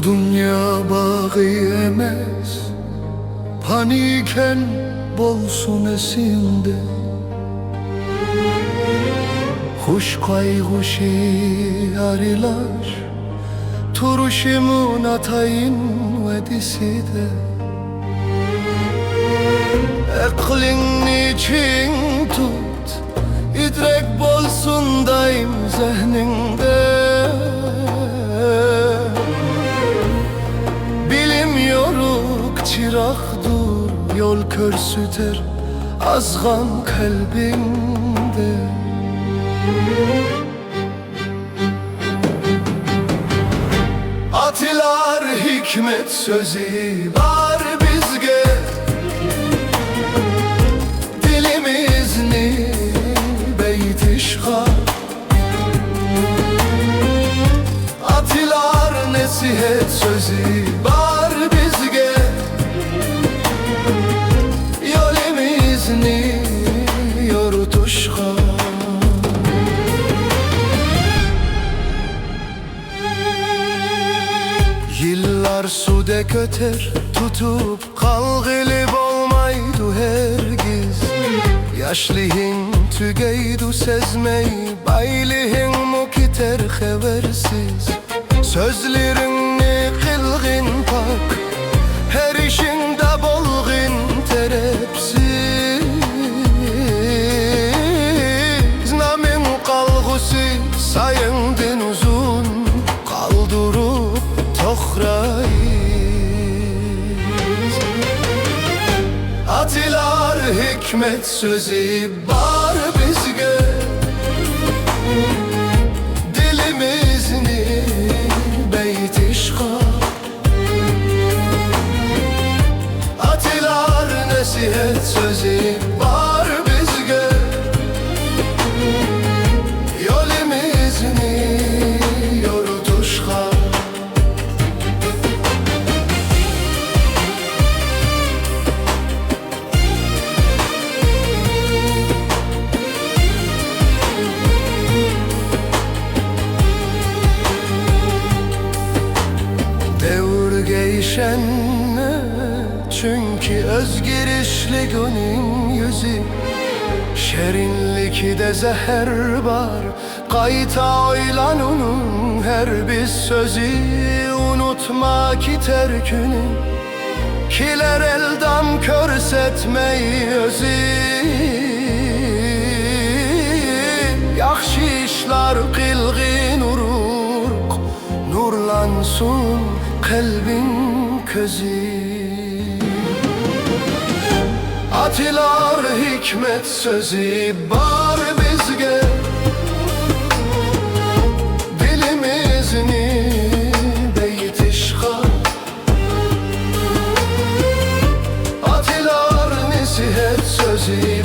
dünya bağı emez, paniken bolsun esinde. Huş kayguşi arılar, turuşimun atayın vediside. Eklin için tut, idrek bolsun daim zehninde. Bilim yoruk çıraktır, yol körsüter azgan kalbinde. Atilar hikmet sözü var bizge, dilimizni beytişka. Atilar nesihet sözü var bizge, yolimizni yorutuşka. Yıllar suda köter tutup kalgılıp olmaydı hergiz. Yaşlihin tügeydu sezmey, baylihin mukiter habersiz. Sözlerini kılgın pak, her işinde bolgın terepsiz. Namin kalgısı sayındın uzun, kaldırıp tohrayız. Atilar hikmet sözü var bizge, dilimizni beytişka. Atilar nesihet sözü var bizge, yolimizni yorutuşka. Değişenne çünkü özgürüşlü günün yüzü. Şerinlik de zehir var, kayta oylan onun her bir sözü. Unutma ki terkünü, kiler eldam körsetmeyi özü. Yaxşı işler kılgın uruk, nurlansın kalbin közü. Atilar hikmet sözü var bizge, dilimizni beytişka. Atilar nesihet sözü